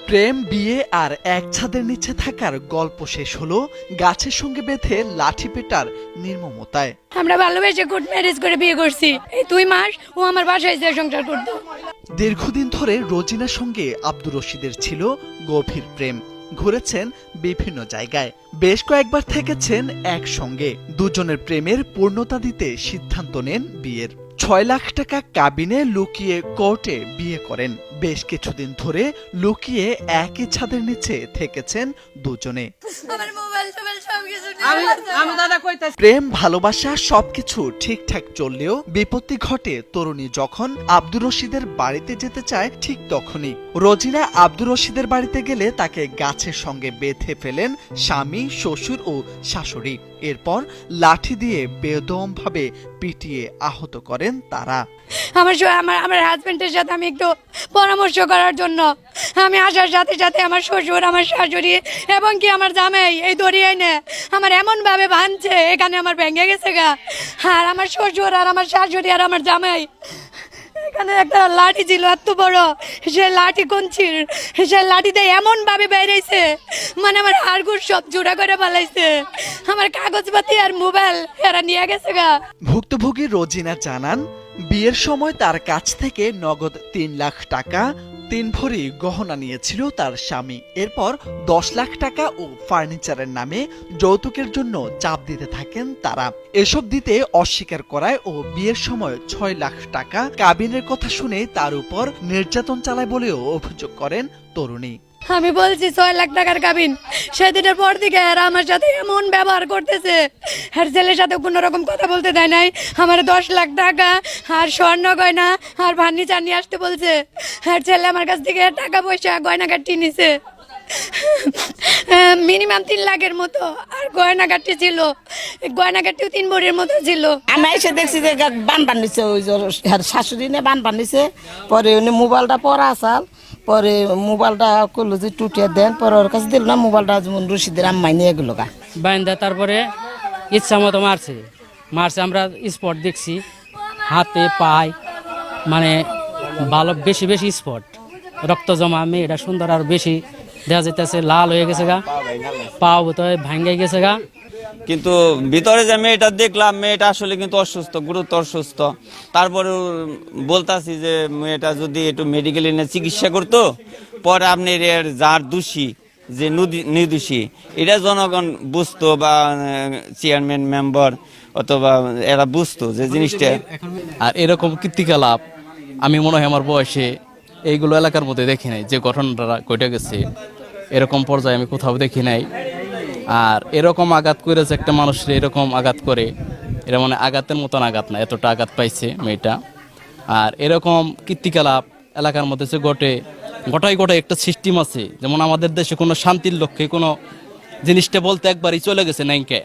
প্রেম, বিয়ে আর এক ছাদের নিচে থাকার গল্প শেষ হলো গাছের সঙ্গে বেঁধে লাঠি পেটার নির্মমতায়। আমরা ভালোবেসে কোর্ট ম্যারেজ করে বিয়ে করছি, এই 2 মাস ও আমার বাসায় যে সংসার করতো। দীর্ঘদিন ধরে রোজিনার সঙ্গে আব্দুর রশিদের ছিল গভীর প্রেম। ঘুরেছেন বিভিন্ন জায়গায়, বেশ কয়েকবার থেকেছেন একসঙ্গে। দুজনের প্রেমের পূর্ণতা দিতে সিদ্ধান্ত নেন বিয়ের। 6 লাখ টাকা কাবিনে লুকিয়ে কোর্টে বিয়ে করেন। বেশ কিছুদিন ধরে লুকিয়ে একই ছাদের নিচে থেকেছেন দুজনে। প্রেম ভালোবাসা সবকিছু ঠিকঠাক চললেও বিপত্তি ঘটে তরুণী যখন আব্দুর রশিদের বাড়িতে যেতে চায় ঠিক তখনই। রোজিনা আব্দুর রশিদের বাড়িতে গেলে তাকে গাছের সঙ্গে বেঁধে ফেলেন স্বামী, শ্বশুর ও শাশুড়ি। এরপর লাঠি দিয়ে বেদমভাবে পিটিয়ে আহত করেন তারা। আমার হাজবেন্ডের সাথে আমি একটু পরামর্শ করার জন্য আমি আসার সাথে সাথে আমার শ্বশুর, আমার শাশুড়ি এবং কি আমার জামাই এই দড়িয়ে এনে আমার এমন ভাবে ভাঙছে, এখানে আমার ভেঙে গেছে গা। আর আমার শ্বশুর আর আমার শাশুড়ি আর আমার জামাই, এখানে একটা লাঠি ছিল এত বড়, সে লাঠি কঞ্চির, সে লাঠিতে এমন ভাবে বেরিয়েছে, মানে আমার হাড়গুড় সব জোড়া করে পালাইছে। আমার কাগজপাতি আর মোবাইল এরা নিয়ে গেছে গা। ভুক্তভোগী রোজিনা জানান, বিয়ের সময় তার কাছ থেকে নগদ 3 লাখ টাকা, 3 ভরি গহনা নিয়েছিল তার স্বামী। এরপর 10 লাখ টাকা ও ফার্নিচারের নামে যৌতুকের জন্য চাপ দিতে থাকেন তারা। এসব দিতে অস্বীকার করায় ও বিয়ের সময় 6 লাখ টাকা কাবিনের কথা শুনে তার উপর নির্যাতন চালায় বলেও অভিযোগ করেন তরুণী। আমি বলছি 6 লাখ টাকার কাবিন, সেদিনের পর থেকে এরা আমার সাথে এমন ব্যবহার করতেছে। আর ছেলের সাথে কোনো রকম কথা বলতে দেয় নাই। আমার 10 লাখ টাকা আর স্বর্ণ গয়না আর ফার্নিচার নিয়ে আসতে বলছে। আর ছেলে আমার কাছ থেকে টাকা পয়সা গয়নাগাটি নিছে মিনিমাম 3 লাখের মতো। আর গয়নাগাটি ছিল, গয়নাগাটিও 3 ভরির মতো ছিল। আমি এসে দেখছি যে বান বানিয়েছে, ওই শাশুড়ি নিয়ে বান বানিয়েছে। পরে উনি মোবাইলটা পরা আসাল, পরে মোবাইলটা করলো যে টুটিয়ে দেন, পরে ওর কাছে দিল না মোবাইলটা, যেমন রশিদের আম্মাই নিয়ে গেল গা বাইন্দা। তারপরে ইচ্ছা মতো মারছে। আমরা স্পট দেখছি, হাতে পায়, মানে ভালো বেশি বেশি স্পট, রক্ত জমা। মেয়েটা সুন্দর আর বেশি দেখা যাইতেছে লাল হয়ে গেছে গা, পাও বোধহয় ভাঙ্গে গেছে গা। কিন্তু ভিতরে যে মেয়েটা দেখলাম, মেয়েটা আসলে কিন্তু অসুস্থ, গুরুতর অসুস্থ। তারপরে বলতাছি যে মেয়েটা যদি একটু মেডিকেল এনে চিকিৎসা করতো, পরে আপনি এর যার দোষী যে নির্দোষী এটা জনগণ বুঝতো, বা চেয়ারম্যান মেম্বার অথবা এরা বুঝতো যে জিনিসটা। আর এরকম কীর্তিকলাপ আমি মনে হয় আমার বয়সে এইগুলো এলাকার মধ্যে দেখি নাই। যে ঘটনাটা ঘটে গেছে এরকম পর্যায়ে আমি কোথাও দেখি নাই। আর এরকম আঘাত করেছে একটা মানুষের, এরকম আঘাত করে, এটা মানে আঘাতের মতন আঘাত না, এতটা আঘাত পাইছে মেয়েটা। আর এরকম কীর্তিকলাপ এলাকার মধ্যে যে গোটাই একটা সিস্টেম আছে। যেমন আমাদের দেশে কোনো শান্তির লক্ষ্যে কোনো জিনিসটা বলতে একবারই চলে গেছে নাইকে,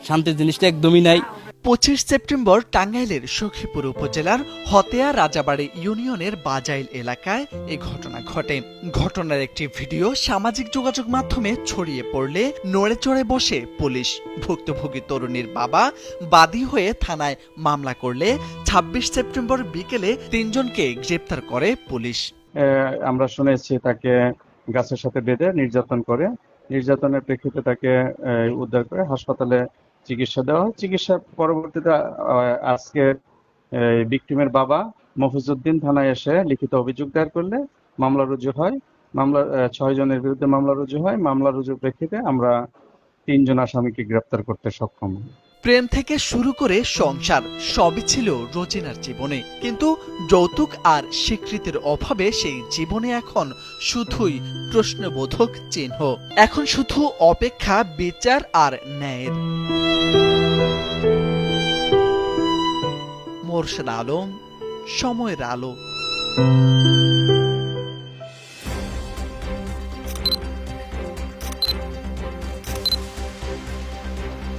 শান্তির জিনিসটা একদমই নাই। 25 সেপ্টেম্বর টাঙ্গাইলের সখীপুর উপজেলার হতেয়া রাজাবাড়ি ইউনিয়নের বাজাইল এলাকায় এ ঘটনা ঘটে। ঘটনার একটি ভিডিও সামাজিক যোগাযোগ মাধ্যমে ছড়িয়ে পড়লে নড়ে চড়ে বসে পুলিশ। ভুক্তভোগী তরুণীর বাবা বাদী হয়ে থানায় মামলা করলে 26 সেপ্টেম্বর বিকেলে 3 জনকে গ্রেপ্তার করে পুলিশ। আমরা শুনেছি তাকে গাছের সাথে বেঁধে নির্যাতন করে, নির্যাতনের প্রেক্ষিতে তাকে উদ্ধার করে হাসপাতালে চিকিৎসা দেওয়া হয়। চিকিৎসা পরবর্তীতে আজকে ভিকটিমের বাবা মফিজউদ্দিন থানায় এসে লিখিত অভিযোগ দায়ের করলে মামলা রুজু হয়। 6 জনের বিরুদ্ধে মামলা রুজু হয়। মামলা রুজুর প্রেক্ষিতে আমরা 3 জন আসামিকে গ্রেপ্তার করতে সক্ষম হই। প্রেম থেকে শুরু করে সংসার সবই ছিল রোজিনার জীবনে, কিন্তু যৌতুক আর স্বীকৃতির অভাবে সেই জীবনে এখন শুধুই প্রশ্নবোধক চিহ্ন। এখন শুধু অপেক্ষা বিচার আর ন্যায়ের। মোরশেদ আলম, সময়ের আলো।